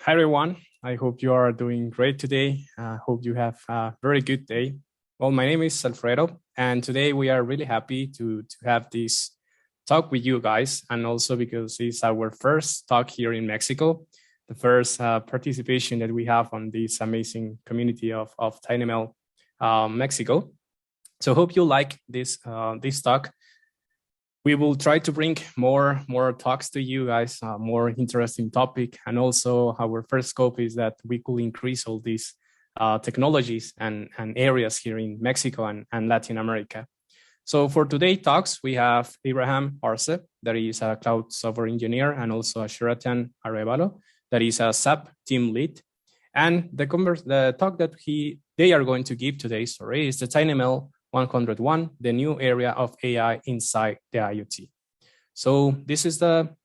Hi, everyone. I hope you are doing great today. I hope you have a very good day. Well, my name is Alfredo, and today we are really happy to have this talk with you guys, and also because it's our first talk here in Mexico, the first participation that we have on this amazing community of tinyML Mexico. So hope you like this talk. We will try to bring more talks to you guys, more interesting topic. And also our first scope is that we could increase all these technologies and areas here in Mexico and Latin America. So for today's talks, we have Abraham Arce, that is a cloud software engineer, and also a Sheratan Arevalo, that is a SAP Team Lead. And the talk that they are going to give today, is the tinyML 101, the new area of AI inside the IoT. So this is the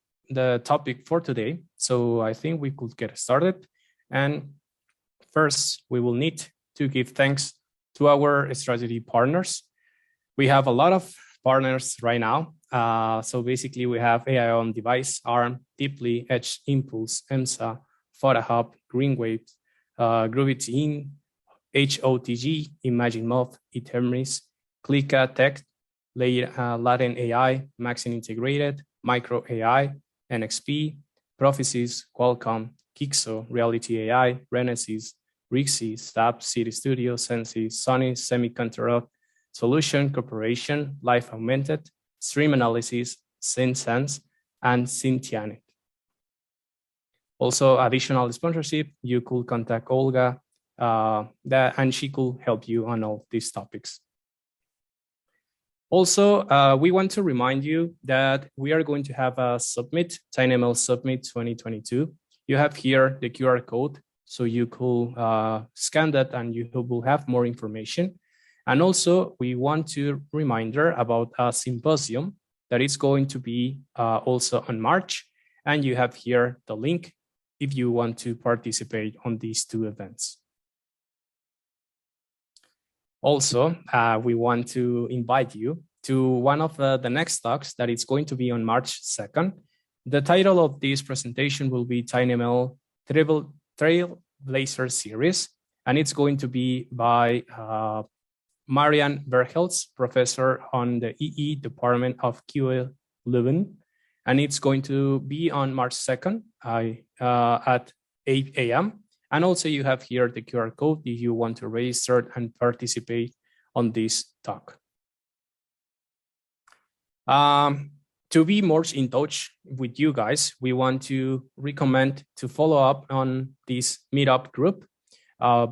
topic for today. So I think we could get started. And first, we will need to give thanks to our strategy partners. We have a lot of partners right now. So basically, we have AI on device, ARM, Deeply, Edge Impulse, EMSA, PhotoHub, GreenWave, Groovy HOTG, ImagineMob, Etermis, Clika Tech, Latin AI, Maxine Integrated, Micro AI, NXP, Prophecies, Qualcomm, Kixo, Reality AI, Renesys, Rixi, SAP, City Studio, Sensi, Sony, Semiconductor Solution Corporation, Life Augmented, Stream Analysis, SynSense, and Syntianet. Also, additional sponsorship, you could contact Olga, and she could help you on all these topics. Also, we want to remind you that we are going to have a Submit, tinyML Submit 2022. You have here the QR code, so you could scan that and you will have more information. And also, we want to reminder about a symposium that is going to be also on March. And you have here the link if you want to participate on these two events. Also, we want to invite you to one of the next talks that is going to be on March 2nd. The title of this presentation will be tinyML Trailblazer Series, and it's going to be by Marian Berghels, professor on the EE Department of QA Leuven, and it's going to be on March 2nd at 8 a.m. And also you have here the QR code if you want to register and participate on this talk. To be more in touch with you guys, we want to recommend to follow up on this meetup group.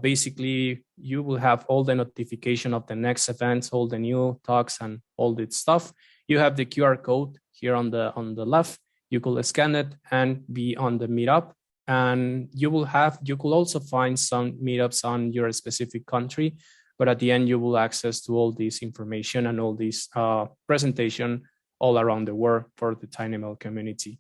Basically, you will have all the notification of the next events, all the new talks and all that stuff. You have the QR code here on the left. You could scan it and be on the meetup. And you could also find some meetups on your specific country, but at the end you will access to all this information and all this presentation all around the world for the tinyML community.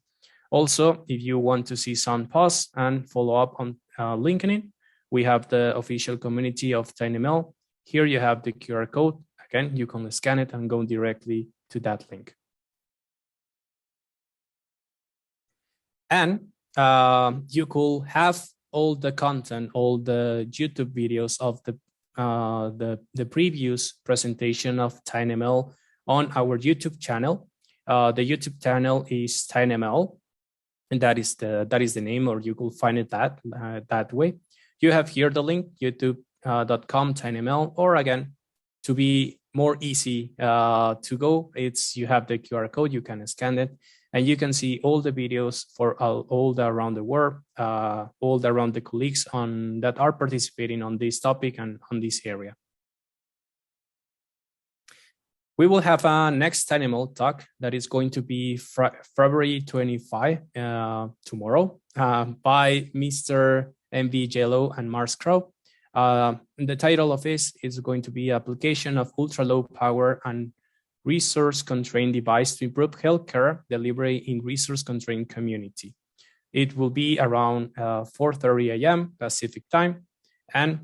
Also, if you want to see some posts and follow up on LinkedIn, we have the official community of tinyML. Here you have the QR code. Again, you can scan it and go directly to that link. And you could have all the content, all the YouTube videos of the previous presentation of tinyML on our YouTube channel. The YouTube channel is tinyML, and that is the name, or you could find it that way. You have here the link, youtube.com tinyML, or again, to be more easy to go, you have the QR code, you can scan it, and you can see all the videos for all around the world, all around the colleagues that are participating on this topic and on this area. We will have a next tinyML talk that is going to be February 25, tomorrow, by Mr. MV Jello and Mars Crow. The title of this is going to be Application of Ultra-Low Power and Resource-Constrained Device to Improve Healthcare Delivery in Resource-Constrained Community. It will be around 4:30 a.m. Pacific time. And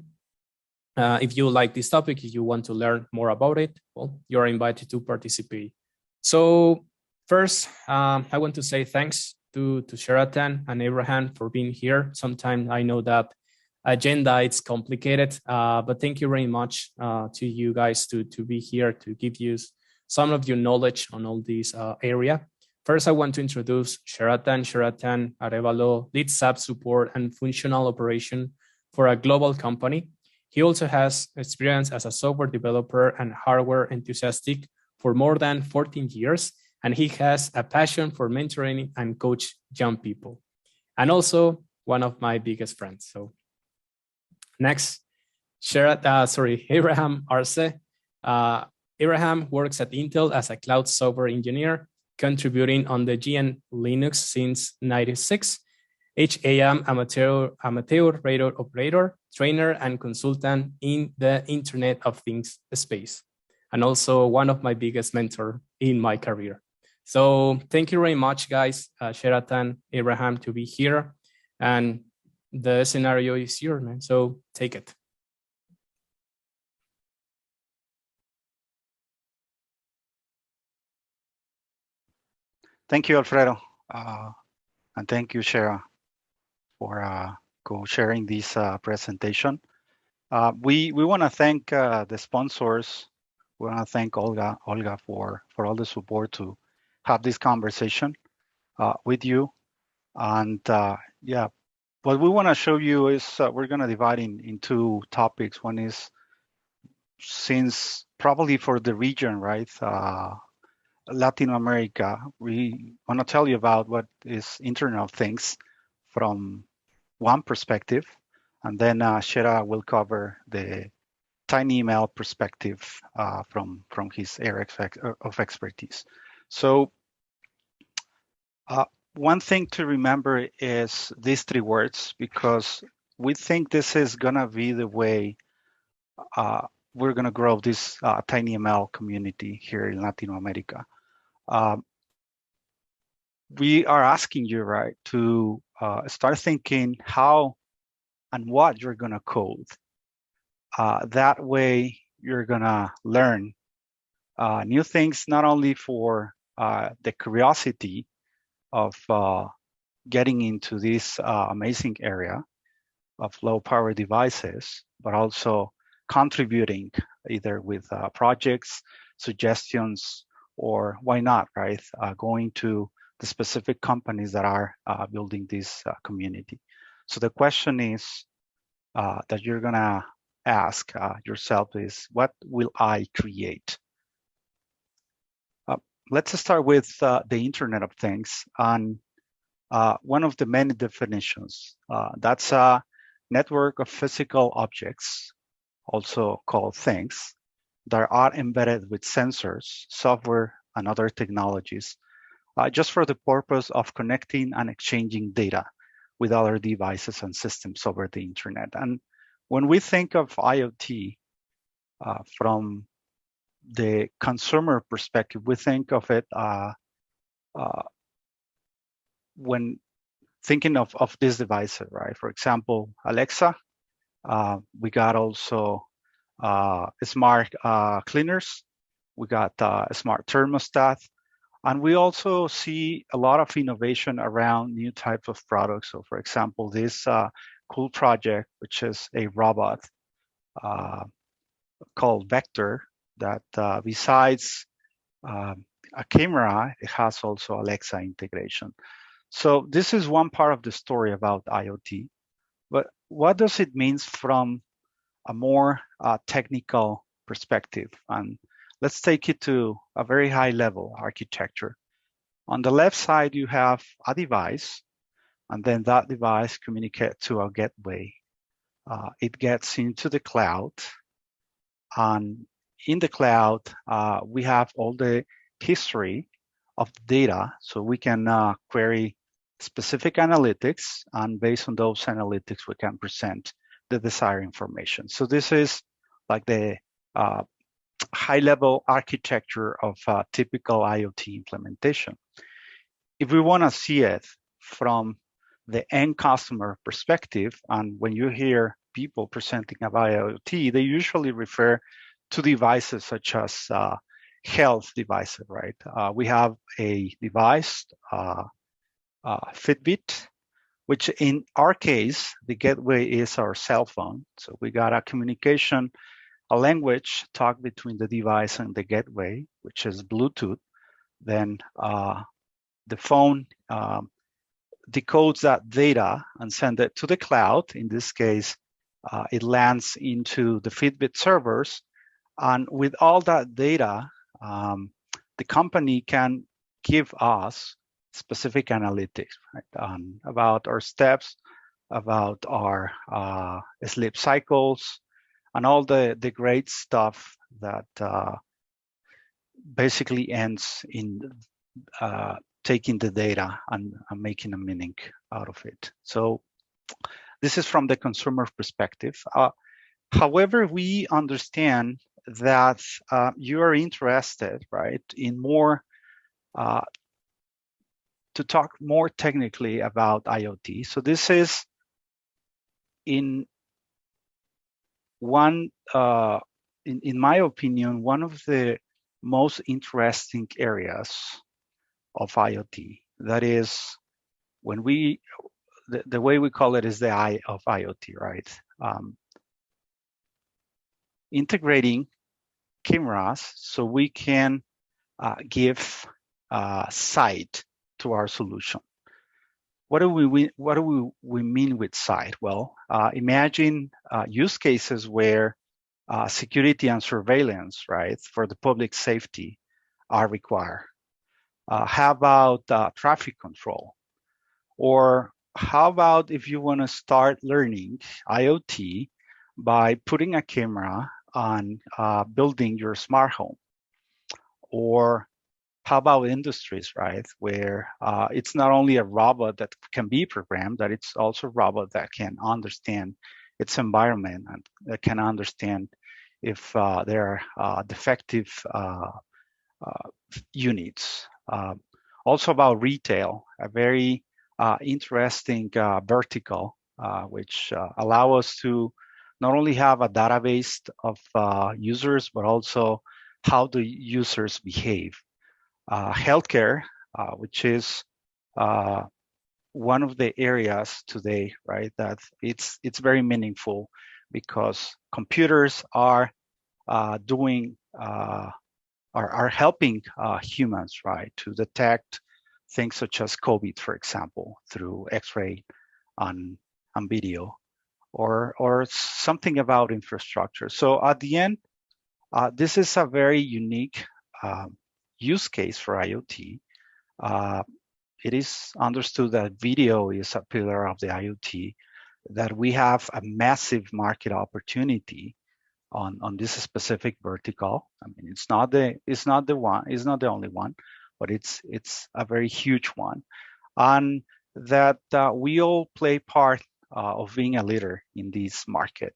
if you like this topic, if you want to learn more about it, well, you're invited to participate. So first, I want to say thanks to Sheratan and Abraham for being here. Sometimes I know that agenda it's complicated, but thank you very much to you guys to be here to give you some of your knowledge on all this area. First, I want to introduce Sheratan Arevalo, lead SAP support and functional operation for a global company. He also has experience as a software developer and hardware enthusiastic for more than 14 years, and he has a passion for mentoring and coach young people, and also one of my biggest friends. So next, Abraham Arce. Abraham works at Intel as a cloud software engineer, contributing on the GN Linux since '96. HAM amateur radar operator, trainer, and consultant in the Internet of Things space, and also one of my biggest mentor in my career. So thank you very much, guys, Sheratan, Abraham, to be here. And the scenario is yours, man. So take it. Thank you, Alfredo. And thank you, Shera, for co-sharing this presentation. We want to thank the sponsors. We want to thank Olga for all the support to have this conversation with you. And yeah, what we want to show you is we're going to divide in two topics. One is, since probably for the region, right, Latin America, we want to tell you about what is Internet of Things from one perspective, and then Shera will cover the tinyML perspective from his area of expertise. So one thing to remember is these three words, because we think this is going to be the way we're going to grow this tinyML community here in Latin America. We are asking you, right, to start thinking how and what you're going to code. That way, you're going to learn new things, not only for the curiosity of getting into this amazing area of low power devices, but also contributing either with projects, suggestions, or why not, right? Going to the specific companies that are building this community. So the question is that you're gonna ask yourself is, what will I create? Let's start with the Internet of Things. And one of the many definitions, that's a network of physical objects, also called things, that are embedded with sensors, software, and other technologies, just for the purpose of connecting and exchanging data with other devices and systems over the internet. And when we think of IoT from the consumer perspective, we think of it when thinking of this device, right? For example, Alexa. We got also smart cleaners. We got a smart thermostat. And we also see a lot of innovation around new types of products. So for example, this cool project, which is a robot called Vector, that besides a camera, it has also Alexa integration. So this is one part of the story about IoT. But what does it mean from a more technical perspective? And let's take it to a very high level architecture. On the left side, you have a device, and then that device communicates to a gateway. It gets into the cloud, and in the cloud, we have all the history of data, so we can query specific analytics, and based on those analytics, we can present the desired information. So this is like the high-level architecture of a typical IoT implementation. If we want to see it from the end customer perspective, and when you hear people presenting about IoT, they usually refer to devices such as health devices, right? We have a device Fitbit, which in our case, the gateway is our cell phone. So we got a communication, a language talk between the device and the gateway, which is Bluetooth. Then the phone decodes that data and sends it to the cloud. In this case, it lands into the Fitbit servers. And with all that data, the company can give us specific analytics, right, about our steps, about our sleep cycles, and all the great stuff that basically ends in taking the data and making a meaning out of it. So this is from the consumer perspective. However, we understand that you are interested, right, in more to talk more technically about IoT. So this is in one, in my opinion, one of the most interesting areas of IoT. That is, when we, the way we call it is the Eye of Iot, right? Integrating cameras so we can give sight to our solution. What do we mean with sight? Well, imagine use cases where security and surveillance, right, for the public safety are required. How about traffic control? Or how about if you want to start learning IoT by putting a camera on building your smart home? Or how about industries, right, where it's not only a robot that can be programmed, that it's also a robot that can understand its environment and that can understand if there are defective units. Also about retail, a very interesting vertical, which allow us to not only have a database of users, but also how the users behave. Healthcare, which is one of the areas today, right, that it's very meaningful because computers are doing are helping humans, right, to detect things such as COVID, for example, through X-ray and video, or something about infrastructure. So at the end, this is a very unique use case for IoT. It is understood that video is a pillar of the IoT, that we have a massive market opportunity on this specific vertical. I mean, it's not the only one, but it's a very huge one, and that we all play part of being a leader in this market,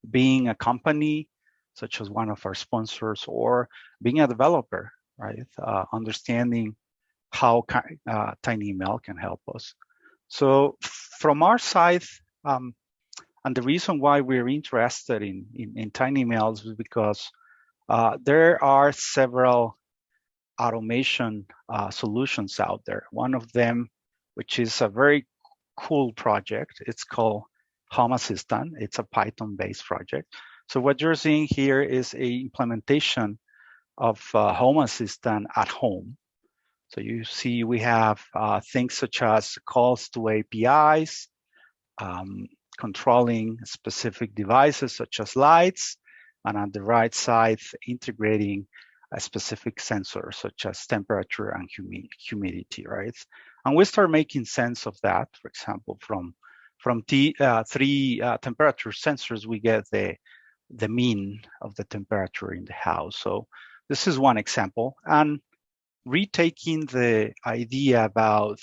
being a company such as one of our sponsors, or being a developer, right? Understanding how tinyML can help us. So from our side, and the reason why we're interested in tinyML is because there are several automation solutions out there. One of them, which is a very cool project, it's called Home Assistant. It's a Python-based project. So what you're seeing here is a implementation of Home Assistant at home. So you see we have things such as calls to APIs, controlling specific devices such as lights, and on the right side, integrating a specific sensor such as temperature and humidity, right? And we start making sense of that. For example, from three temperature sensors, we get the mean of the temperature in the house. So this is one example. And retaking the idea about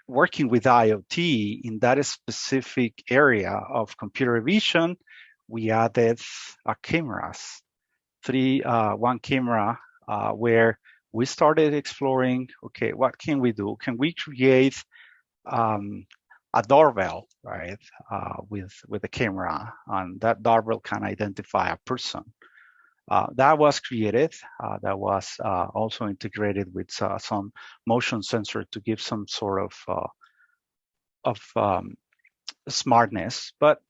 working with IoT in that specific area of computer vision, we added cameras. One camera where we started exploring, okay, what can we do? Can we create a doorbell, right, with a camera, and that doorbell can identify a person? That was created. That was also integrated with some motion sensor to give some sort of smartness. But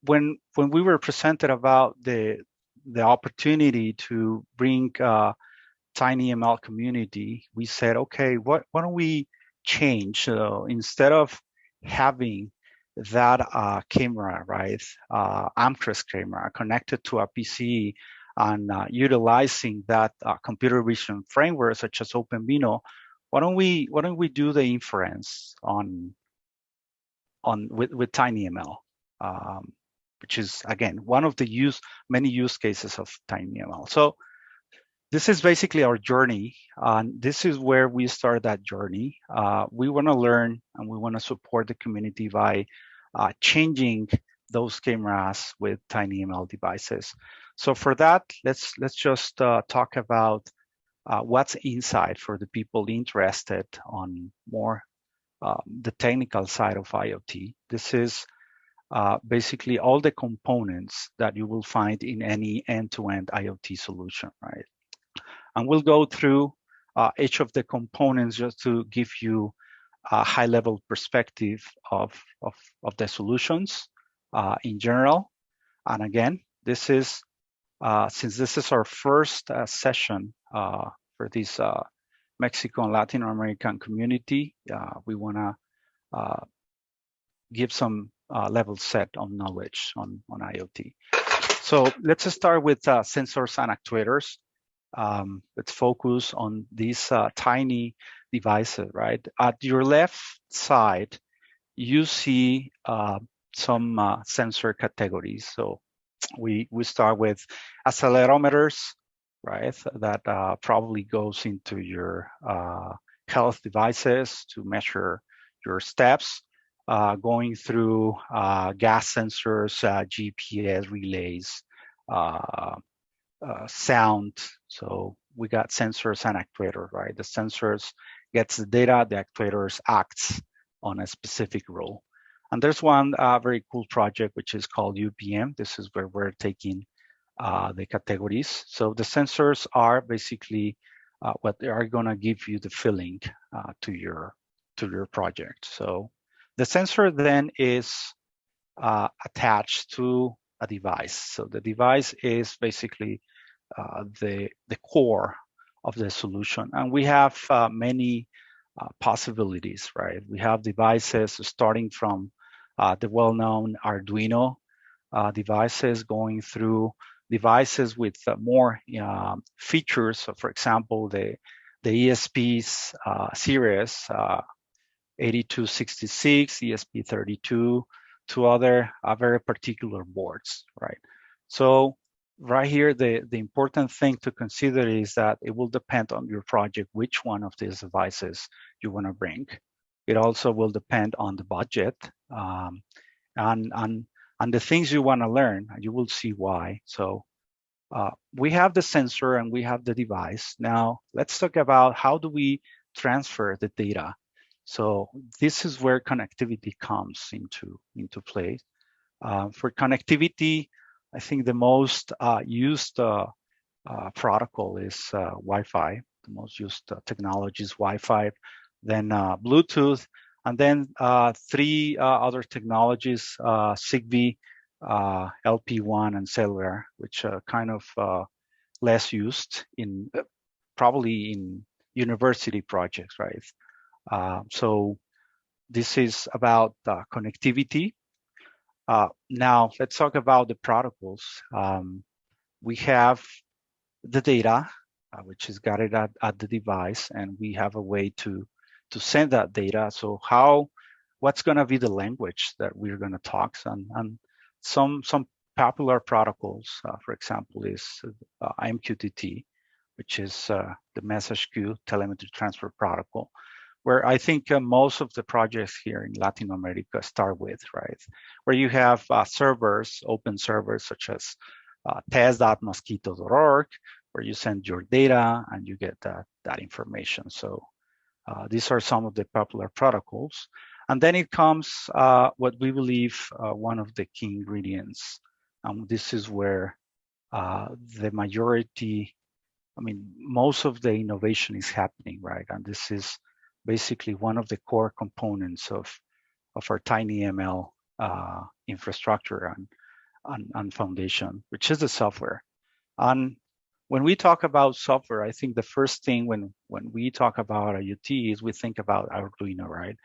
when we were presented about the opportunity to bring tinyML community, we said, okay, why don't we change? Instead of having that camera, right, Amcrest camera connected to a PC and utilizing that computer vision framework such as OpenVINO, why don't we do the inference with tinyML, which is again one of the many use cases of tinyML. So this is basically our journey, and this is where we start that journey. We want to learn and we want to support the community by changing those cameras with tinyML devices. So for that, let's just talk about what's inside for the people interested on more the technical side of IoT. This is basically all the components that you will find in any end-to-end IoT solution, right? And we'll go through each of the components just to give you a high-level perspective of the solutions in general. And again, this is since this is our first session for this Mexico and Latin American community, we want to give some level set on knowledge on IoT. So let's start with sensors and actuators. Let's focus on these tiny devices, right? At your left side, you see some sensor categories. So we start with accelerometers, right? That probably goes into your health devices to measure your steps, going through gas sensors, GPS relays, sound. So we got sensors and actuators, right? The sensors gets the data, the actuators acts on a specific role. And there's one very cool project which is called UPM. This is where we're taking the categories. So the sensors are basically what they are going to give you the feeling to your project. So the sensor then is attached to a device. So the device is basically the core of the solution, and we have many possibilities, right? We have devices starting from the well-known Arduino devices, going through devices with more features. So, for example, the ESP's series 8266, ESP32, to other very particular boards, right? So right here, the important thing to consider is that it will depend on your project which one of these devices you want to bring. It also will depend on the budget and the things you want to learn. You will see why. So we have the sensor and we have the device. Now let's talk about how do we transfer the data. So this is where connectivity comes into play. For connectivity, I think the most used protocol is Wi-Fi. The most used technology is Wi-Fi, then Bluetooth, and then three other technologies, Zigbee, LP1, and cellular, which are kind of less used in probably in university projects, right? So this is about connectivity. Now let's talk about the protocols. We have the data, which is guarded at the device, and we have a way to send that data. So what's going to be the language that we're going to talk? And some popular protocols, for example, is MQTT, which is the message queue telemetry transfer protocol, where I think most of the projects here in Latin America start with, right? Where you have servers, open servers such as test.mosquito.org, where you send your data and you get that information. So these are some of the popular protocols. And then it comes what we believe one of the key ingredients. This is where the majority, I mean, most of the innovation is happening, right? And this is basically one of the core components of our tinyML infrastructure and foundation, which is the software. And when we talk about software, I think the first thing when we talk about IoT is we think about Arduino, right?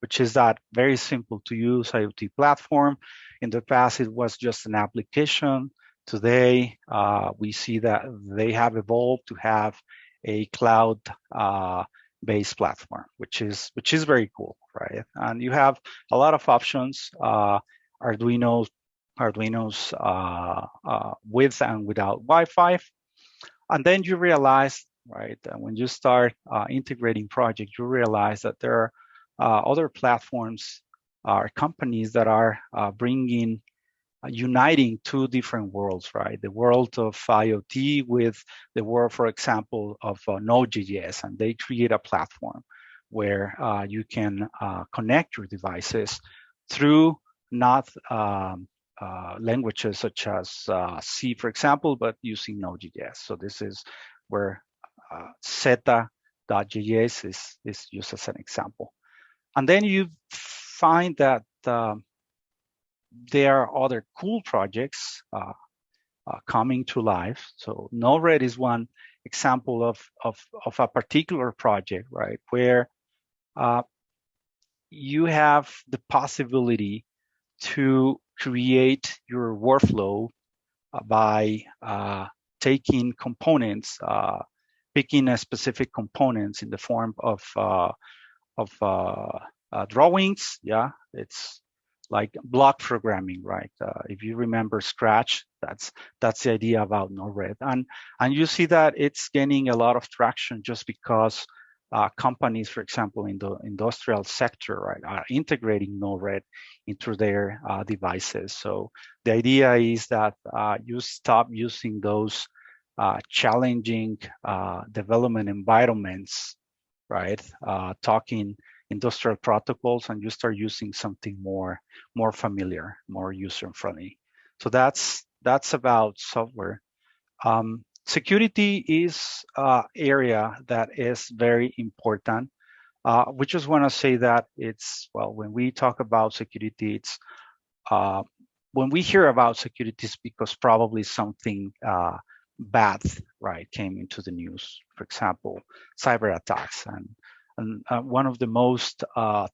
Which is that very simple to use IoT platform. In the past, it was just an application. Today, we see that they have evolved to have a cloud based platform, which is very cool, right? And you have a lot of options. Arduino's with and without Wi-Fi, and then you realize, right, when you start integrating projects, you realize that there are other platforms or companies that are bringing uniting two different worlds, right? The world of IoT with the world, for example, of Node.js, and they create a platform where you can connect your devices through not languages such as C, for example, but using Node.js. So this is where Zeta.js is used as an example. And then you find that there are other cool projects coming to life. So Node-RED is one example of a particular project, right, where you have the possibility to create your workflow by taking components, picking a specific components in the form of drawings. Yeah, it's like block programming, right? If you remember Scratch, that's the idea about Node-RED, and you see that it's gaining a lot of traction just because companies, for example, in the industrial sector, right, are integrating Node-RED into their devices. So the idea is that you stop using those challenging development environments, right? Talking industrial protocols, and you start using something more familiar, more user-friendly. So that's about software. Security is an area that is very important. We just want to say that it's, well, when we talk about security, it's when we hear about security, it's because probably something bad, right, came into the news. For example, cyber attacks, and one of the most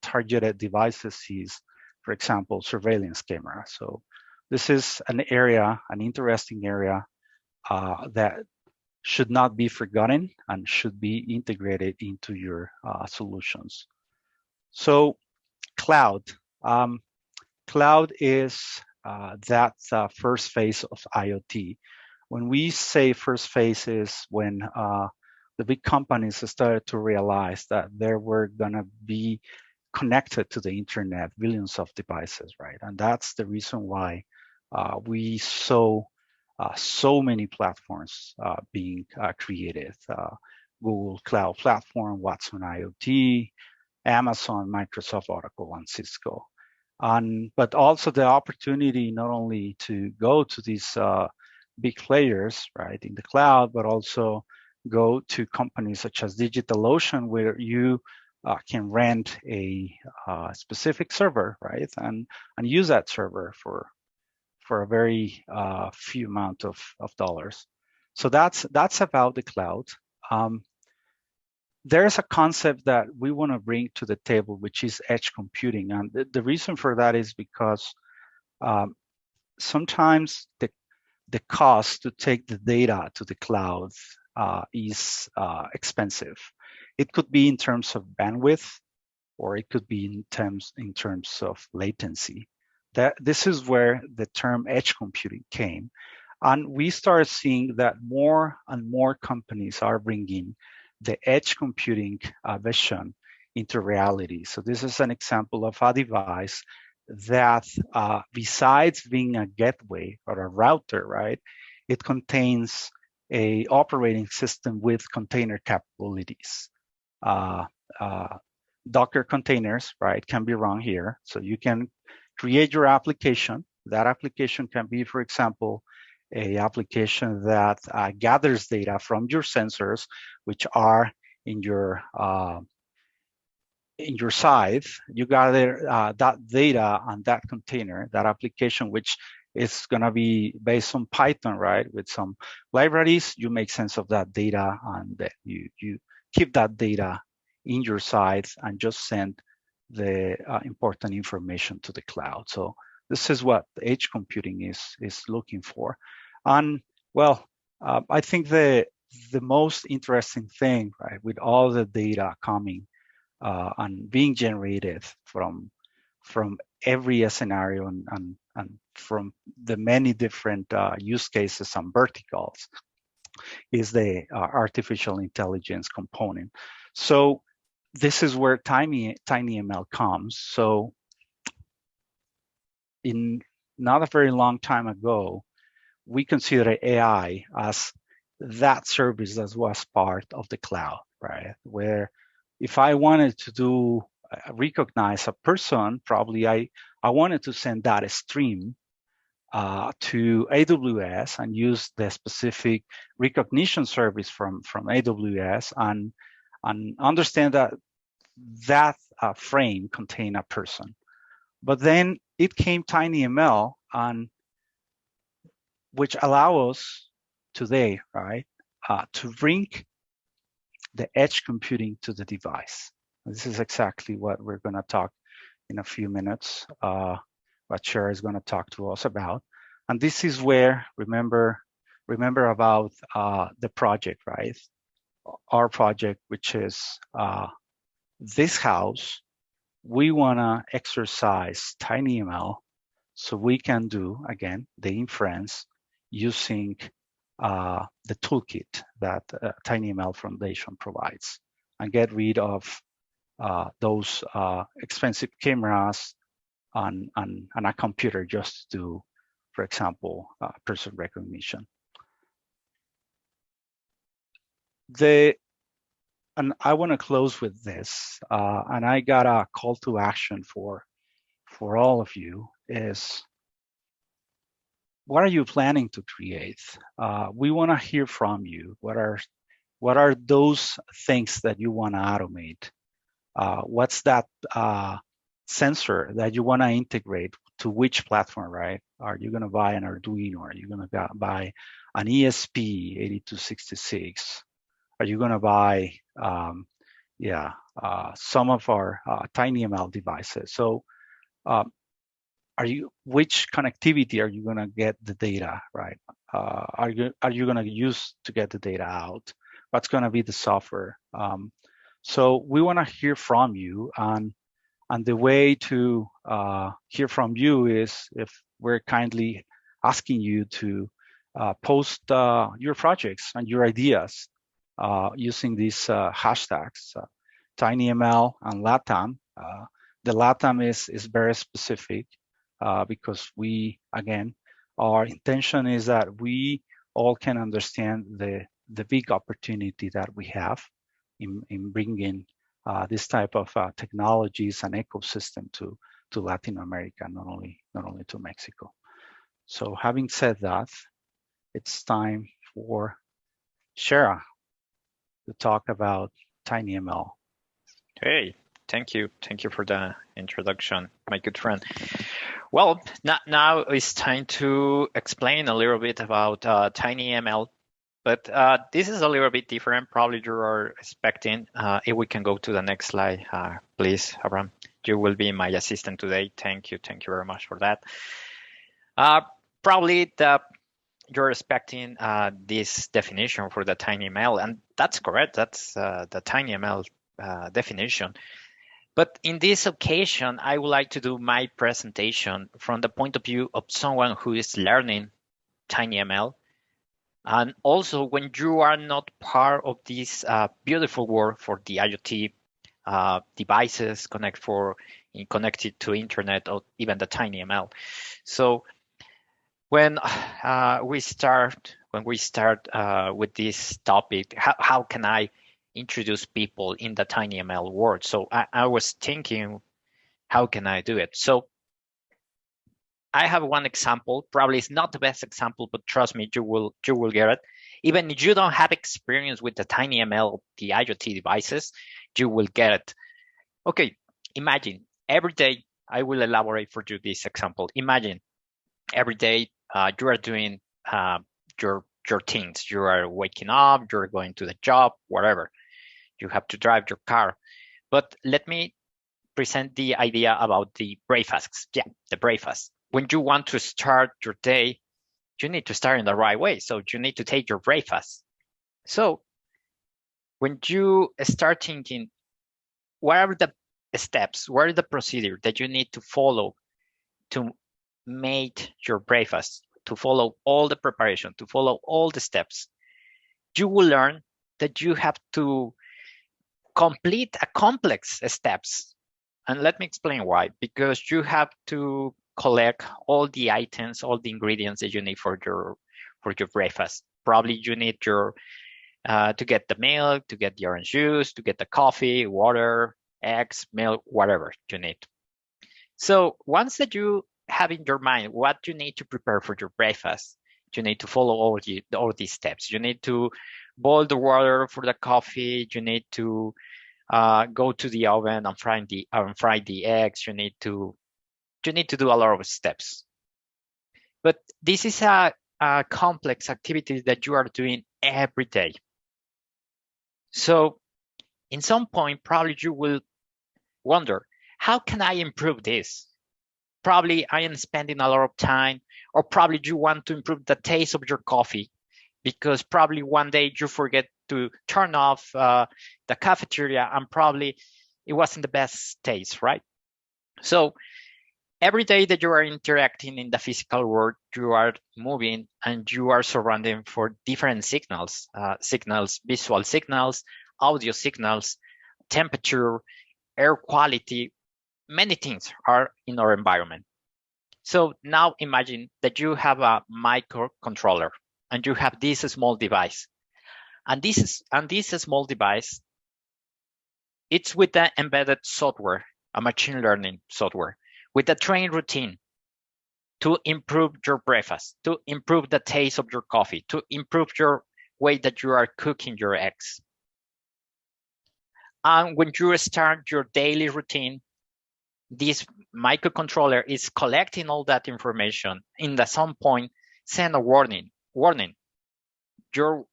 targeted devices is, for example, surveillance camera. So this is an area, an interesting area that should not be forgotten and should be integrated into your solutions. So cloud. Cloud is that first phase of IoT. When we say first phase is when the big companies started to realize that there were going to be connected to the internet billions of devices, right? And that's the reason why we saw so many platforms being created. Google Cloud Platform, Watson IoT, Amazon, Microsoft, Oracle, and Cisco. But also the opportunity not only to go to these big players, right, in the cloud, but also go to companies such as DigitalOcean, where you can rent a specific server, right, and use that server for a very few amount of dollars. So that's about the cloud. There's a concept that we want to bring to the table, which is edge computing, and the reason for that is because sometimes the cost to take the data to the cloud is expensive. It could be in terms of bandwidth, or it could be in terms of latency. This is where the term edge computing came, and we start seeing that more and more companies are bringing the edge computing vision into reality. So this is an example of a device that besides being a gateway or a router, right, it contains a operating system with container capabilities. Docker containers, right, can be run here. So you can create your application. That application can be, for example, a application that gathers data from your sensors, which are in your side. You gather that data on that container, that application, which is going to be based on Python, right? With some libraries, you make sense of that data, and you keep that data in your sites and just send the important information to the cloud. So this is what edge computing is looking for. And well, I think the most interesting thing, right, with all the data coming and being generated from every scenario and from the many different use cases and verticals is the artificial intelligence component. So this is where tinyML comes. So in not a very long time ago, we considered AI as that service that was part of the cloud, right? Where if I wanted to do recognize a person, probably I wanted to send that stream to AWS and use the specific recognition service from AWS and understand that frame contained a person. But then it came tinyML, and which allow us today, right, to bring the edge computing to the device. This is exactly what we're going to talk in a few minutes, what Shara is going to talk to us about. And this is where, remember about the project, right? Our project, which is this house, we want to exercise tinyML so we can do, again, the inference using the toolkit that tinyML Foundation provides and get rid of those expensive cameras and a computer just to do, for example, person recognition. And I want to close with this, and I got a call to action for all of you is, what are you planning to create? We want to hear from you. What are those things that you want to automate? What's that sensor that you want to integrate to which platform, right? Are you going to buy an Arduino? Are you going to buy an ESP8266? Are you going to buy, some of our tinyML devices? So, which connectivity are you going to get the data, right? Are you going to use to get the data out? What's going to be the software? So we want to hear from you, and the way to hear from you is if we're kindly asking you to post your projects and your ideas using these hashtags, tinyML and LATAM. The LATAM is very specific because we, again, our intention is that we all can understand the big opportunity that we have in bringing this type of technologies and ecosystem to Latin America, not only to Mexico. So having said that, it's time for Shara to talk about tinyML. Hey, thank you for the introduction, my good friend. Well, now it's time to explain a little bit about tinyML. But this is a little bit different. Probably you are expecting. If we can go to the next slide, please, Abraham. You will be my assistant today. Thank you very much for that. Probably you're expecting this definition for the tinyML, and that's correct. That's the tinyML definition. But in this occasion, I would like to do my presentation from the point of view of someone who is learning tinyML. And also, when you are not part of this beautiful world for the IoT devices connected to internet or even the tinyML. So when we start with this topic, how can I introduce people in the tinyML world? So I was thinking, how can I do it? So I have one example. Probably it's not the best example, but trust me, you will get it. Even if you don't have experience with the tinyML, the IoT devices, you will get it. Okay, imagine every day. I will elaborate for you this example. Imagine every day you are doing your things. You are waking up, you're going to the job, whatever. You have to drive your car. But let me present the idea about the breakfasts. Yeah, the breakfast. When you want to start your day, you need to start in the right way. So you need to take your breakfast. So when you start thinking, what are the steps, what are the procedure that you need to follow to make your breakfast, to follow all the preparation, to follow all the steps, you will learn that you have to complete a complex steps. And let me explain why. Because you have to collect all the items, all the ingredients that you need for your breakfast. Probably you need your to get the milk, to get the orange juice, to get the coffee, water, eggs, milk, whatever you need. So once that you have in your mind what you need to prepare for your breakfast, you need to follow all these steps. You need to boil the water for the coffee. You need to go to the oven and fry the eggs. You need to do a lot of steps. But this is a complex activity that you are doing every day. So in some point, probably you will wonder, how can I improve this? Probably I am spending a lot of time, or probably you want to improve the taste of your coffee because probably one day you forget to turn off the cafeteria and probably it wasn't the best taste, right? So every day that you are interacting in the physical world, you are moving and you are surrounded for different signals, visual signals, audio signals, temperature, air quality, many things are in our environment. So now imagine that you have a microcontroller and you have this small device. And this small device, it's with the embedded software, a machine learning software, with a trained routine to improve your breakfast, to improve the taste of your coffee, to improve your way that you are cooking your eggs. And when you start your daily routine, this microcontroller is collecting all that information. At some point, send a warning. Your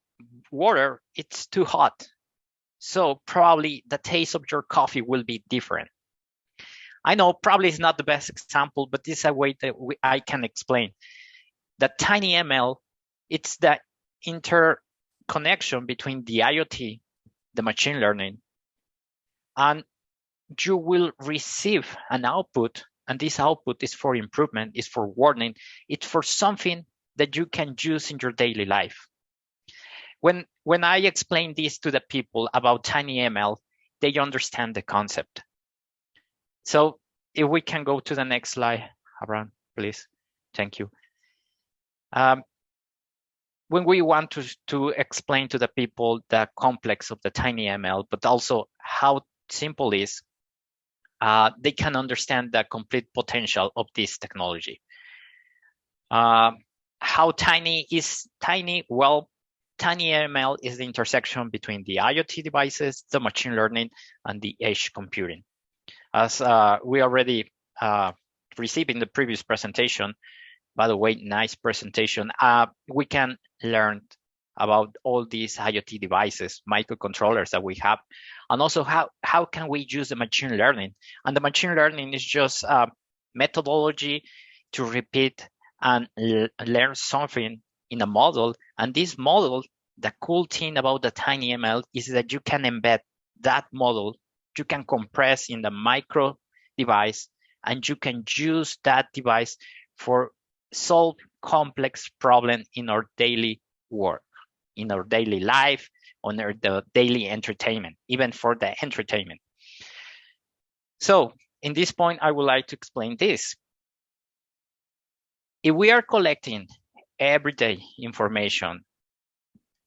water, it's too hot. So probably the taste of your coffee will be different. I know probably it's not the best example, but this is a way that I can explain. The tinyML, it's the interconnection between the IoT, the machine learning, and you will receive an output, and this output is for improvement, is for warning, it's for something that you can use in your daily life. When I explain this to the people about tinyML, they understand the concept. So if we can go to the next slide, Abraham, please. Thank you. When we want to explain to the people the complex of the tinyML, but also how simple it is, they can understand the complete potential of this technology. How tiny is tiny? Well, tinyML is the intersection between the IoT devices, the machine learning, and the edge computing. As we already received in the previous presentation, by the way, nice presentation, we can learn about all these IoT devices, microcontrollers that we have, and also how can we use the machine learning. And the machine learning is just a methodology to repeat and learn something in a model. And this model, the cool thing about the tinyML is that you can embed that model, you can compress in the micro device, and you can use that device for solve complex problems in our daily work, in our daily life, on our daily entertainment, even for the entertainment. So in this point, I would like to explain this. If we are collecting everyday information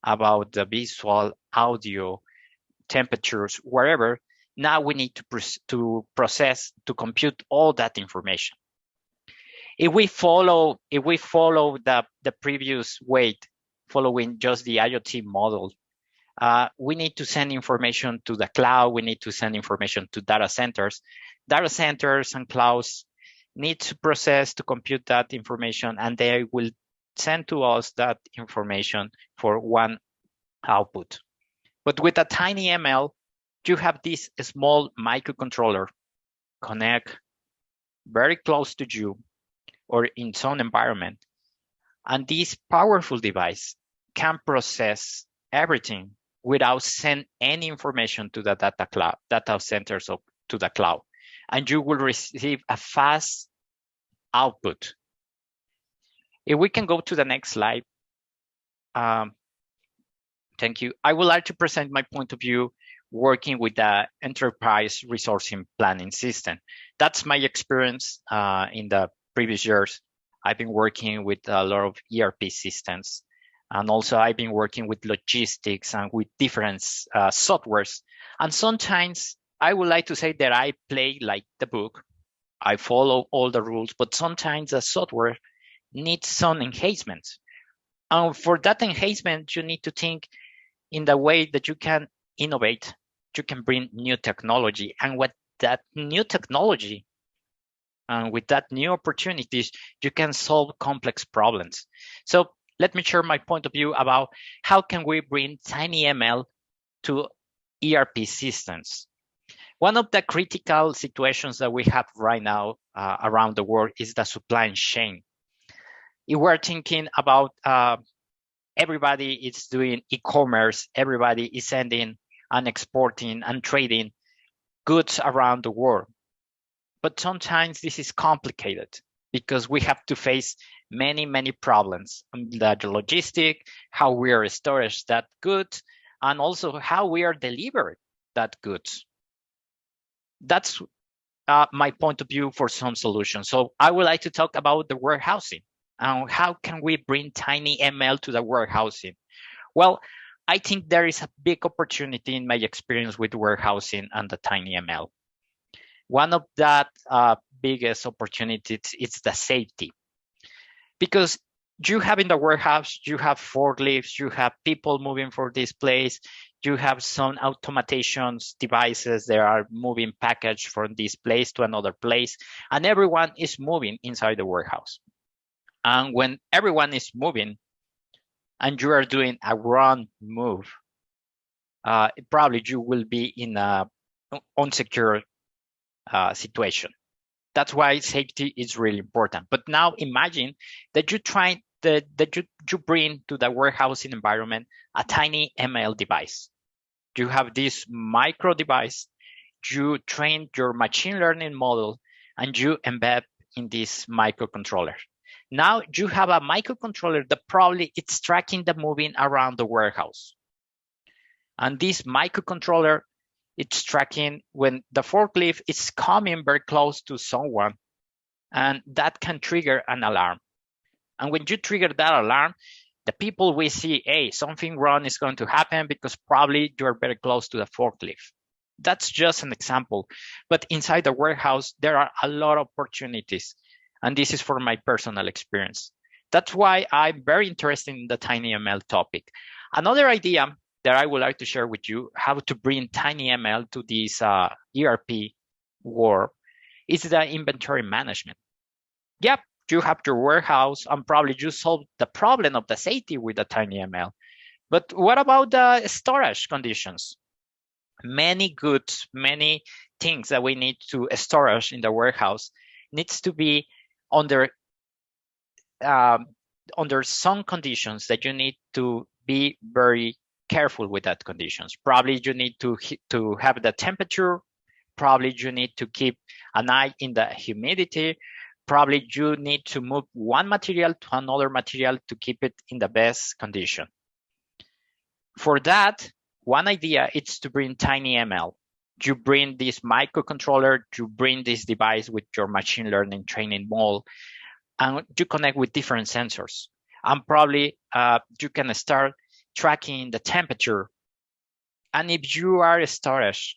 about the visual, audio, temperatures, wherever, now we need to process, to compute all that information. If we follow the previous way, following just the IoT model, we need to send information to the cloud. We need to send information to data centers. Data centers and clouds need to process to compute that information, and they will send to us that information for one output. But with a tinyML, you have this small microcontroller connect very close to you or in some environment. And this powerful device can process everything without sending any information to the data centers to the cloud. And you will receive a fast output. If we can go to the next slide. Thank you. I would like to present my point of view working with the enterprise resourcing planning system. That's my experience in the previous years. I've been working with a lot of ERP systems, and also I've been working with logistics and with different softwares. And sometimes I would like to say that I play like the book. I follow all the rules, but sometimes the software needs some enhancements. And for that enhancement, you need to think in the way that you can innovate, you can bring new technology. And with that new technology, and with that new opportunities, you can solve complex problems. So let me share my point of view about how can we bring tinyML to ERP systems. One of the critical situations that we have right now around the world is the supply chain. If we're thinking about everybody is doing e-commerce, everybody is sending and exporting and trading goods around the world. But sometimes this is complicated because we have to face many, many problems. The logistic, how we are storage that goods, and also how we are delivered that goods. That's my point of view for some solutions. So I would like to talk about the warehousing and how can we bring tinyML to the warehousing. Well, I think there is a big opportunity in my experience with warehousing and the tinyML. One of that biggest opportunities is the safety, because you have in the warehouse, you have forklifts, you have people moving for this place, you have some automations devices that are moving package from this place to another place, and everyone is moving inside the warehouse. And when everyone is moving and you are doing a wrong move, probably you will be in a unsecure situation. That's why safety is really important. But now imagine that you bring to the warehousing environment a tinyML device. You have this micro device, you train your machine learning model, and you embed in this microcontroller. Now you have a microcontroller that probably it's tracking the moving around the warehouse. And this microcontroller, it's tracking when the forklift is coming very close to someone, and that can trigger an alarm. And when you trigger that alarm, the people will see, hey, something wrong is going to happen because probably you're very close to the forklift. That's just an example. But inside the warehouse, there are a lot of opportunities. And this is for my personal experience. That's why I'm very interested in the tinyML topic. Another idea that I would like to share with you, how to bring tinyML to this ERP world, is the inventory management. Yep, you have your warehouse and probably you solve the problem of the safety with the tinyML. But what about the storage conditions? Many goods, many things that we need to storage in the warehouse needs to be under some conditions that you need to be very careful with that conditions. Probably you need to have the temperature. Probably you need to keep an eye in the humidity. Probably you need to move one material to another material to keep it in the best condition. For that, one idea is to bring tinyML. You bring this microcontroller, you bring this device with your machine learning training model, and you connect with different sensors. And probably you can start tracking the temperature. And if you are storage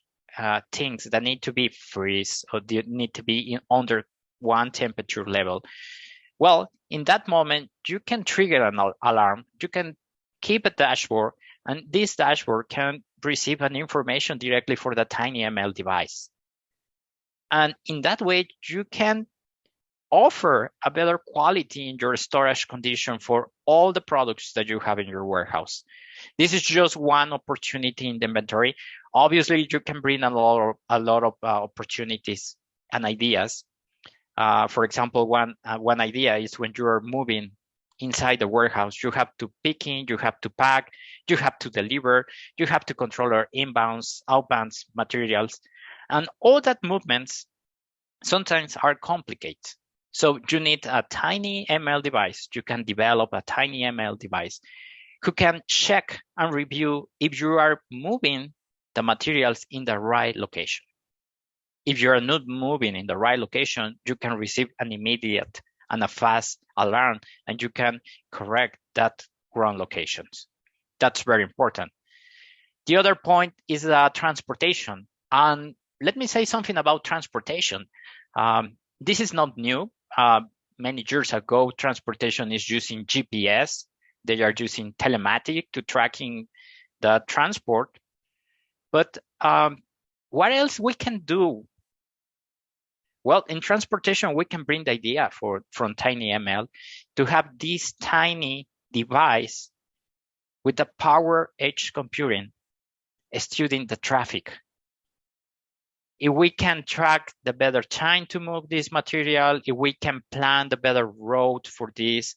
things that need to be freeze or they need to be under one temperature level, Well, in that moment, you can trigger an alarm. You can keep a dashboard, and this dashboard can receive an information directly for the tinyML device. And in that way, you can offer a better quality in your storage condition for all the products that you have in your warehouse. This is just one opportunity in the inventory. Obviously, you can bring a lot of opportunities and ideas. For example, one idea is when you are moving inside the warehouse, you have to pick in, you have to pack, you have to deliver, you have to control our inbounds, outbounds, materials, and all that movements sometimes are complicated. So you need a tinyML device. You can develop a tinyML device who can check and review if you are moving the materials in the right location. If you are not moving in the right location, you can receive an immediate and a fast alarm, and you can correct that wrong locations. That's very important. The other point is transportation. And let me say something about transportation. This is not new. Many years ago, transportation is using GPS. They are using telematic to tracking the transport. But what else we can do? Well, in transportation, we can bring the idea from tinyML to have this tiny device with the power edge computing, studying the traffic. If we can track the better time to move this material, if we can plan the better road for this,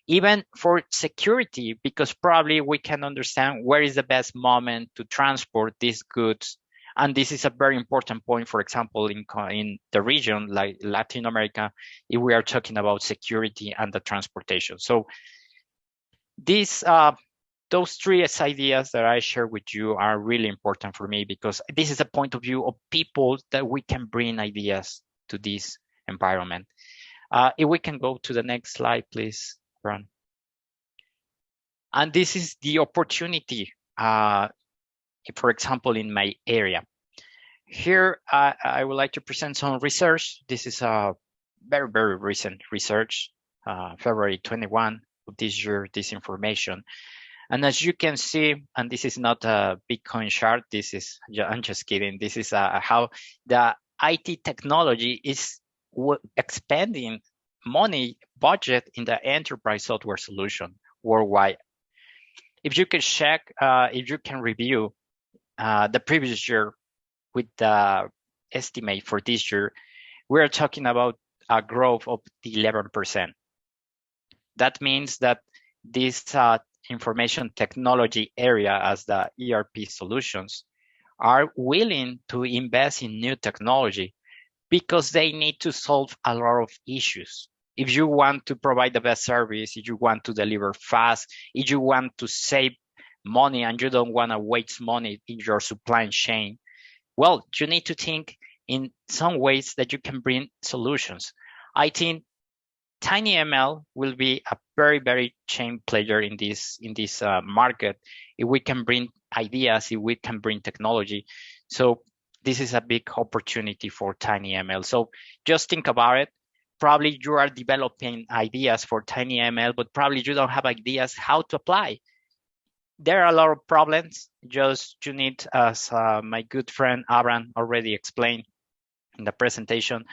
even for security, because probably we can understand where is the best moment to transport these goods. And this is a very important point, for example, in the region like Latin America, if we are talking about security and the transportation. So those three ideas that I share with you are really important for me, because this is a point of view of people that we can bring ideas to this environment. If we can go to the next slide, please, Ron. And this is the opportunity, for example, in my area. Here, I would like to present some research. This is a very, very recent research, February 21 of this year, this information. And as you can see, and this is not a Bitcoin chart, I'm just kidding. This is how the IT technology is expanding money budget in the enterprise software solution worldwide. If you can check, if you can review the previous year with the estimate for this year, we're talking about a growth of 11%. That means that this information technology area, as the ERP solutions, are willing to invest in new technology because they need to solve a lot of issues. If you want to provide the best service, if you want to deliver fast, if you want to save money and you don't want to waste money in your supply chain, well, you need to think in some ways that you can bring solutions. I think tinyML will be a very, very chain player in this market if we can bring ideas, if we can bring technology. So this is a big opportunity for tinyML. So just think about it. Probably you are developing ideas for tinyML, but probably you don't have ideas how to apply. There are a lot of problems. Just you need, as my good friend Abraham already explained in the presentation,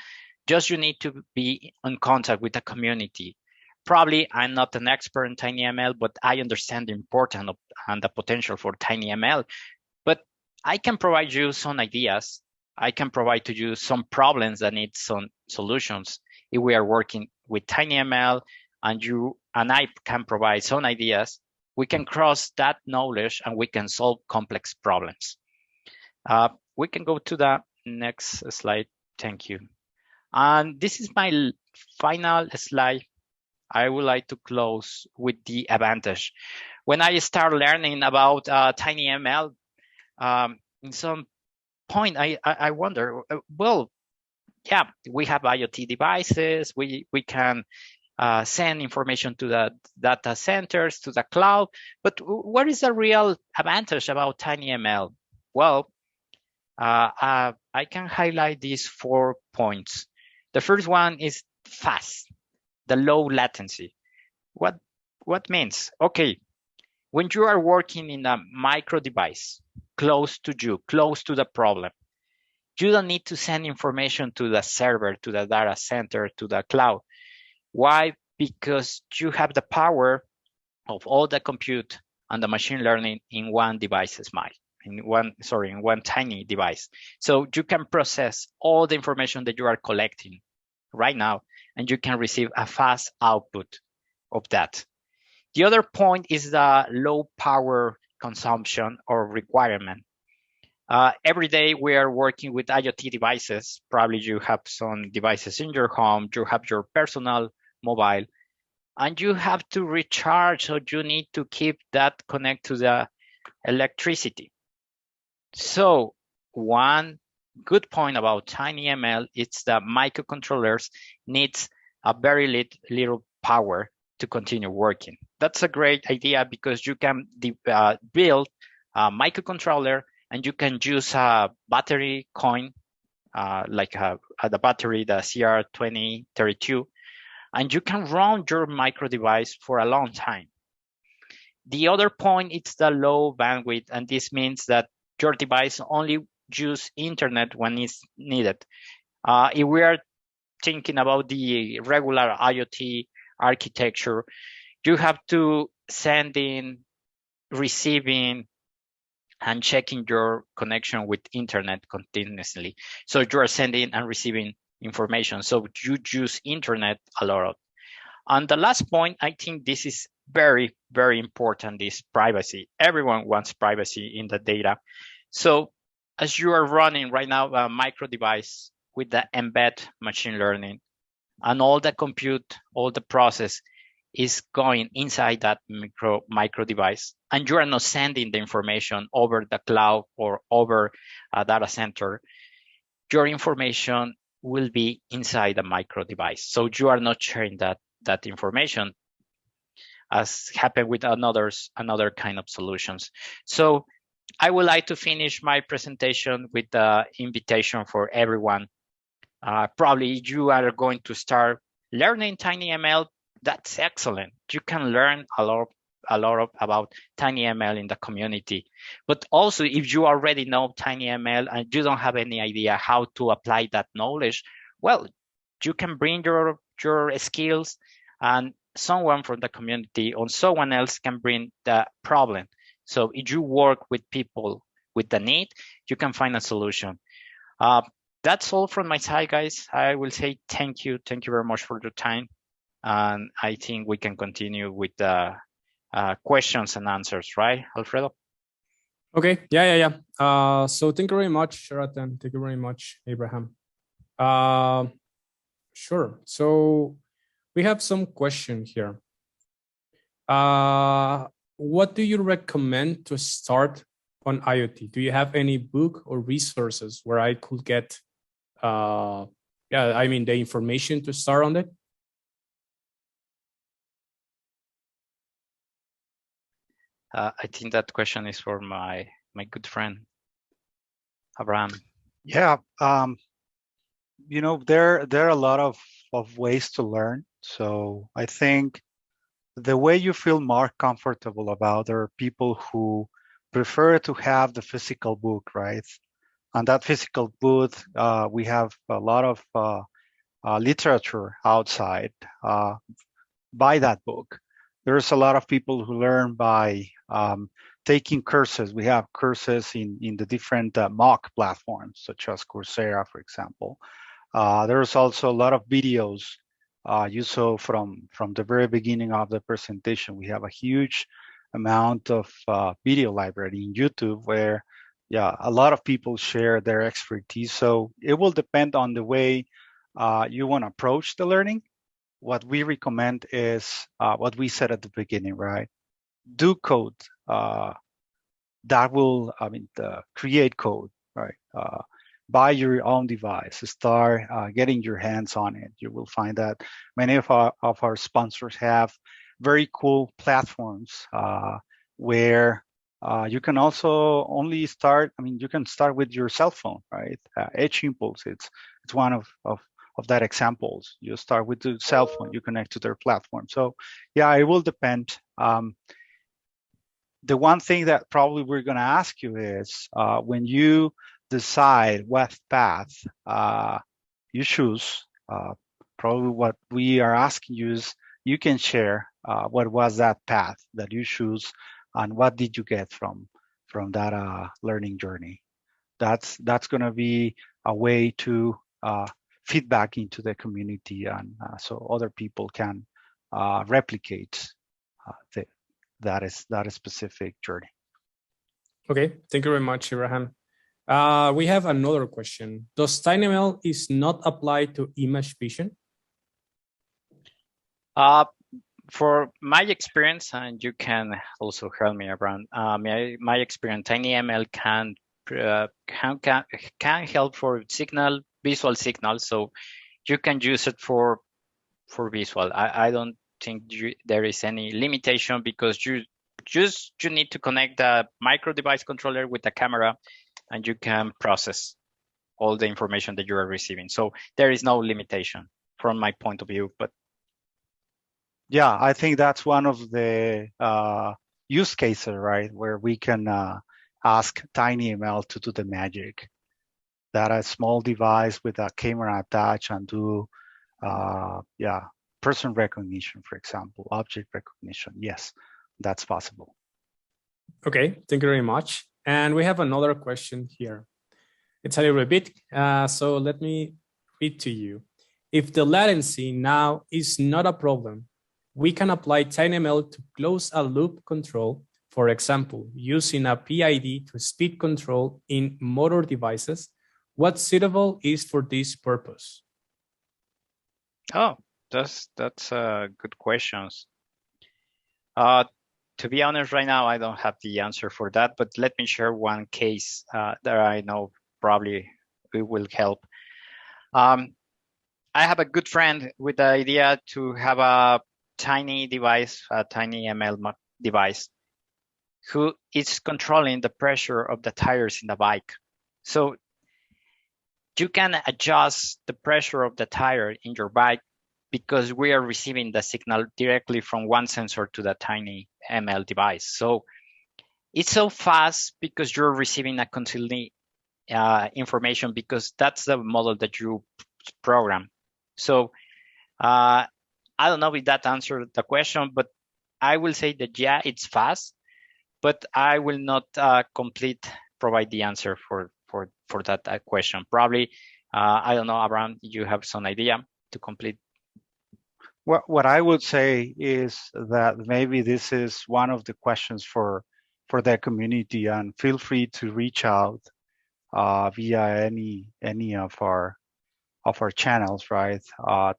just you need to be in contact with the community. Probably I'm not an expert in tinyML, but I understand the importance and the potential for tinyML. But I can provide you some ideas. I can provide to you some problems that need some solutions. If we are working with tinyML and you and I can provide some ideas, we can cross that knowledge and we can solve complex problems. We can go to the next slide. Thank you. And this is my final slide. I would like to close with the advantage. When I start learning about tinyML, in some point, I wonder, well, yeah, we have IoT devices. We can send information to the data centers, to the cloud. But what is the real advantage about tinyML? Well, I can highlight these 4 points. The first one is fast. the low latency. What means? Okay, when you are working in a micro device close to you, close to the problem, you don't need to send information to the server, to the data center, to the cloud. Why? Because you have the power of all the compute and the machine learning in one device smile, in one tiny device. So you can process all the information that you are collecting right now, and you can receive a fast output of that. The other point is the low power consumption or requirement. Every day we are working with IoT devices. Probably you have some devices in your home, you have your personal mobile, and you have to recharge, so you need to keep that connect to the electricity. So one good point about tinyML is that microcontrollers needs a very little power to continue working. That's a great idea because you can build a microcontroller and you can use a battery coin, like the battery, the CR2032, and you can run your micro device for a long time. The other point is the low bandwidth, and this means that your device only use internet when it's needed. If we are thinking about the regular IoT architecture, you have to send in, receiving, and checking your connection with internet continuously. So you are sending and receiving information. So you use internet a lot. And the last point, I think this is very, very important, is privacy. Everyone wants privacy in the data. So as you are running right now a micro device with the embed machine learning, and all the compute, all the process is going inside that micro device, and you are not sending the information over the cloud or over a data center, your information will be inside the micro device. So you are not sharing that information, as happened with another kind of solutions. So I would like to finish my presentation with the invitation for everyone. Probably you are going to start learning tinyML. That's excellent. You can learn a lot about tinyML in the community. But also, if you already know tinyML and you don't have any idea how to apply that knowledge, well, you can bring your skills, and someone from the community or someone else can bring the problem. So if you work with people with the need, you can find a solution. That's all from my side, guys. I will say thank you. Thank you very much for your time. And I think we can continue with the questions and answers, right, Alfredo? Okay, yeah. So thank you very much, Sheratan. Thank you very much, Abraham. Sure. So we have some question here. What do you recommend to start on IoT? Do you have any book or resources where I could get, the information to start on it? I think that question is for my good friend, Abraham. Yeah, there are a lot of ways to learn. So I think the way you feel more comfortable about, there are people who prefer to have the physical book, right? And that physical book, we have a lot of literature outside by that book. There's a lot of people who learn by taking courses. We have courses in the different MOOC platforms, such as Coursera, for example. There's also a lot of videos. You saw from the very beginning of the presentation, we have a huge amount of video library in YouTube where, a lot of people share their expertise. So it will depend on the way you want to approach the learning. What we recommend is what we said at the beginning, right? Do code. That will, create code, right? Buy your own device, start getting your hands on it. You will find that many of our sponsors have very cool platforms where you can also only start. You can start with your cell phone, right? Edge Impulse, it's one of that examples. You start with the cell phone, you connect to their platform. So yeah, it will depend. The one thing that probably we're going to ask you is when you decide what path you choose, probably what we are asking you is you can share what was that path that you choose and what did you get from that learning journey. That's going to be a way to feedback into the community, and so other people can replicate that specific journey. Okay, thank you very much, Abraham. We have another question. Does tinyML is not applied to image vision? For my experience, and you can also help me around, my experience, tinyML can help for visual signals, so you can use it for visual. I don't think there is any limitation, because you need to connect the micro device controller with the camera, and you can process all the information that you are receiving. So there is no limitation from my point of view. But yeah, I think that's one of the use cases, right, where we can ask tinyML to do the magic. That a small device with a camera attached and do person recognition, for example, object recognition. Yes, that's possible. Okay, thank you very much. And we have another question here. It's a little bit, so let me read to you. If the latency now is not a problem, we can apply tinyML to close a loop control, for example, using a PID to speed control in motor devices. What suitable is for this purpose? Oh, that's good questions. To be honest, right now, I don't have the answer for that, but let me share one case that I know probably it will help. I have a good friend with the idea to have a tiny device, a tinyML device, who is controlling the pressure of the tires in the bike. So you can adjust the pressure of the tire in your bike, because we are receiving the signal directly from one sensor to the tinyML device. So it's so fast because you're receiving a quintillion information, because that's the model that you program. So I don't know if that answered the question, but I will say that, yeah, it's fast, but I will not provide the answer for that question. Probably, I don't know, Abraham, you have some idea to complete? What I would say is that maybe this is one of the questions for the community, and feel free to reach out via any of our channels, right?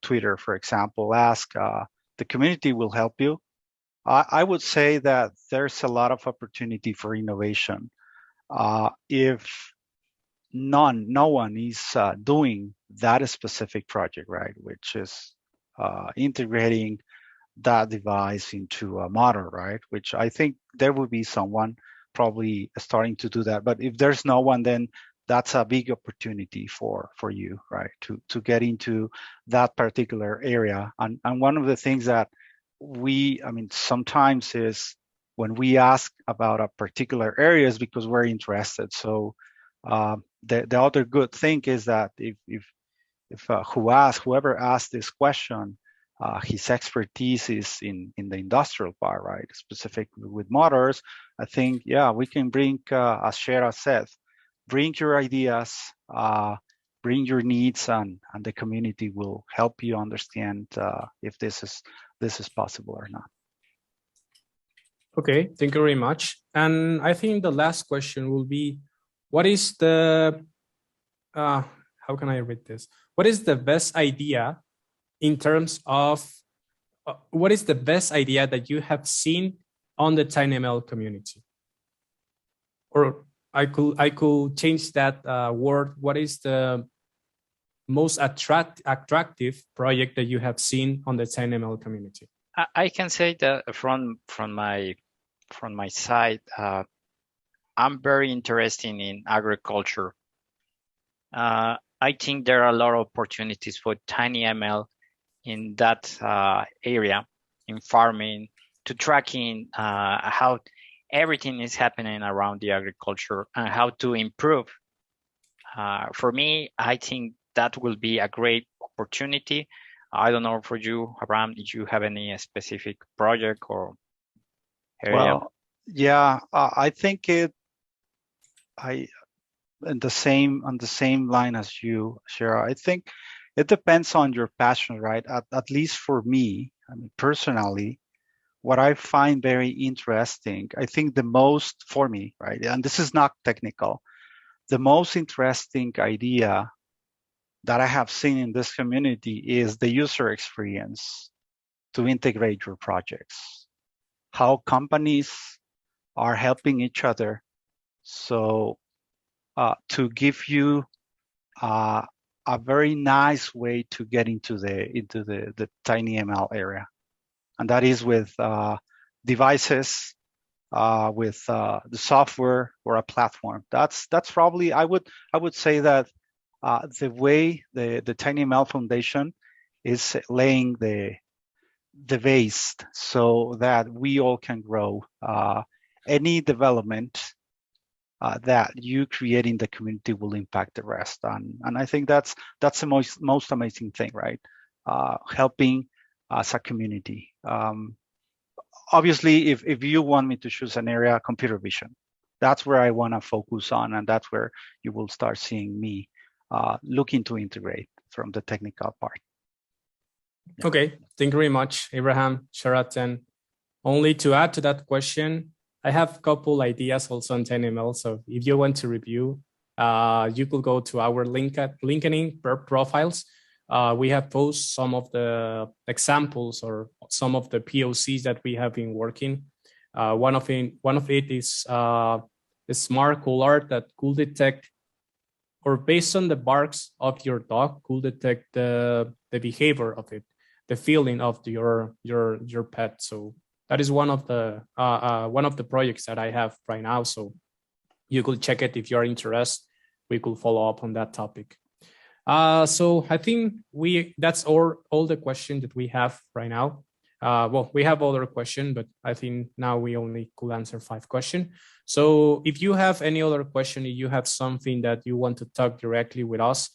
Twitter, for example. Ask, the community will help you. I would say that there's a lot of opportunity for innovation. If no one is doing that specific project, right, which is integrating that device into a model, right, which I think there will be someone probably starting to do that. But if there's no one, then that's a big opportunity for you, right, to get into that particular area. And one of the things that sometimes is when we ask about a particular areas because we're interested. So the other good thing is that if whoever asked this question, his expertise is in the industrial part, right? Specifically with motors, I think, yeah, we can bring, as Shera said, bring your ideas, bring your needs, and the community will help you understand if this is possible or not. Okay, thank you very much. And I think the last question will be, what is the, how can I read this? What is the best idea in terms of, what is the best idea that you have seen on the tinyML community? Or I could change that word. What is the most attractive project that you have seen on the tinyML community? I can say that from my side, I'm very interested in agriculture. I think there are a lot of opportunities for tinyML in that area, in farming, to tracking how everything is happening around the agriculture and how to improve. For me, I think that will be a great opportunity. I don't know for you, Abraham, did you have any specific project or area? Well, yeah, I think on the same line as you, Shara. I think it depends on your passion, right? At least for me, I mean, personally, what I find very interesting, I think the most for me, right? And this is not technical. The most interesting idea that I have seen in this community is the user experience to integrate your projects. How companies are helping each other. So to give you a very nice way to get into the tinyML area, and that is with devices, with the software or a platform. That's probably I would say that the way the tinyML Foundation is laying the base so that we all can grow. Any development that you create in the community will impact the rest, and I think that's the most amazing thing, right? Helping as a community. Obviously, if you want me to choose an area, computer vision, that's where I want to focus on, and that's where you will start seeing me looking to integrate from the technical part. Yeah. Okay, thank you very much, Abraham, Sheratan. Only to add to that question, I have a couple ideas also on tinyML. So if you want to review, you could go to our LinkedIn profiles. We have posted some of the examples or some of the POCs that we have been working. One of it is a smart cooler that could detect, or based on the barks of your dog, could detect the behavior of it, the feeling of your pet. So that is one of the projects that I have right now. So you could check it if you're interested. We could follow up on that topic. So I think that's all the questions that we have right now. Well, we have other questions, but I think now we only could answer 5 questions. So if you have any other question, if you have something that you want to talk directly with us,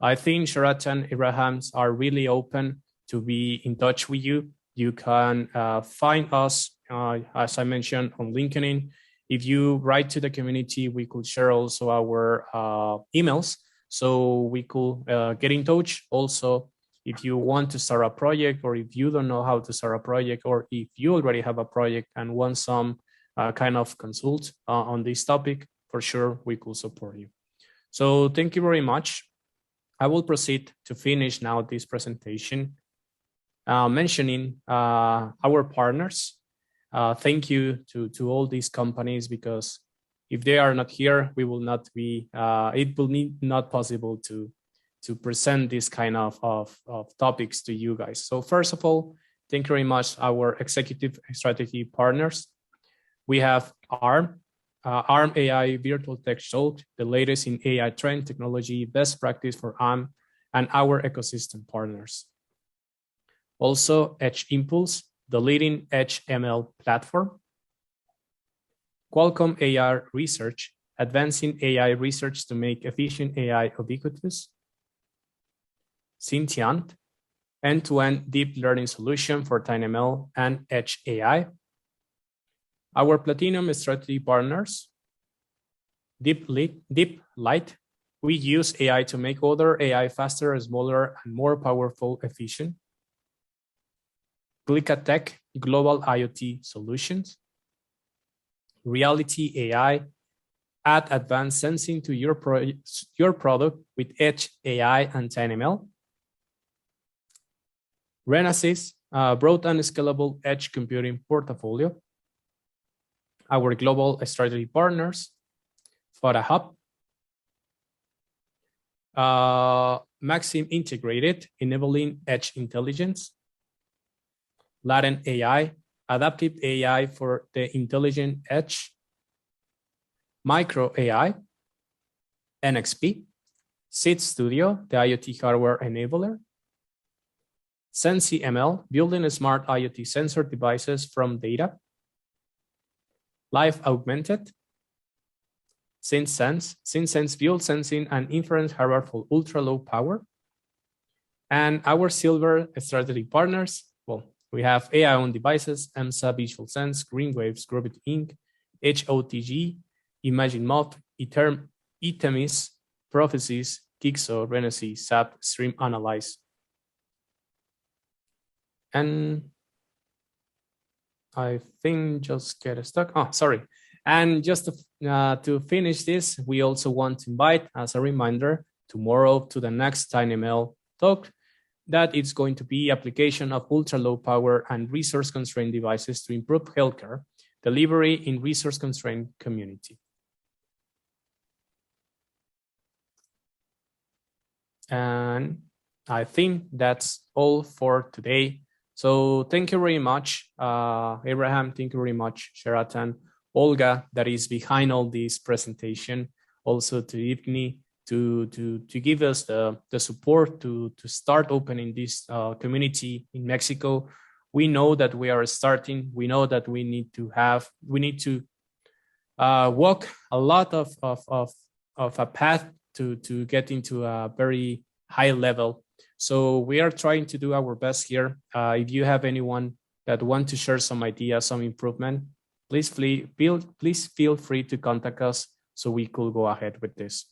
I think Sheratan, Abrahams are really open to be in touch with you. You can find us, as I mentioned, on LinkedIn. If you write to the community, we could share also our emails, so we could get in touch. Also, if you want to start a project, or if you don't know how to start a project, or if you already have a project and want some kind of consult on this topic, for sure, we could support you. So thank you very much. I will proceed to finish now this presentation mentioning our partners. Thank you to all these companies, because if they are not here, we will not be, it will be not possible to present this kind of topics to you guys. So first of all, thank you very much our executive strategy partners. We have ARM, ARM AI Virtual Tech Talk, the latest in AI trend technology, best practice for ARM, and our ecosystem partners. Also, Edge Impulse, the leading Edge ML platform. Qualcomm AI Research, advancing AI research to make efficient AI ubiquitous. Sentient, end-to-end deep learning solution for tinyML and Edge AI. Our Platinum strategy partners, Deep Light. We use AI to make other AI faster, smaller, and more powerful, efficient. Glicatech, global IoT solutions. Reality AI, add advanced sensing to your product with Edge AI and tinyML. Renesas, broad and scalable edge computing portfolio. Our global strategy partners, FodaHub, Maxim Integrated, enabling edge intelligence. Latent AI, adaptive AI for the intelligent edge. Micro AI, NXP, Seed Studio, the IoT hardware enabler. SensiML, building smart IoT sensor devices from data. Live Augmented. SynSense build sensing and inference hardware for ultra-low power. And our silver strategic partners, well, we have AI on devices, EMSA, Visual Sense, Greenwaves, Gravity Inc., HOTG, Imagine Mob, Itemis, Prophecies, Kixo, Renesee, SAP, Stream Analyze. And I think just get stuck. Oh, sorry. And just to finish this, we also want to invite, as a reminder, tomorrow to the next tinyML talk, that it's going to be application of ultra-low power and resource-constrained devices to improve healthcare delivery in resource-constrained community. And I think that's all for today. So thank you very much, Abraham. Thank you very much, Sheratan, Olga, that is behind all this presentation. Also to Ivni, to give us the support to start opening this community in Mexico. We know that we are starting. We know that we need to walk a lot of a path to get into a very high level. So we are trying to do our best here. If you have anyone that want to share some ideas, some improvement, please feel free to contact us so we could go ahead with this.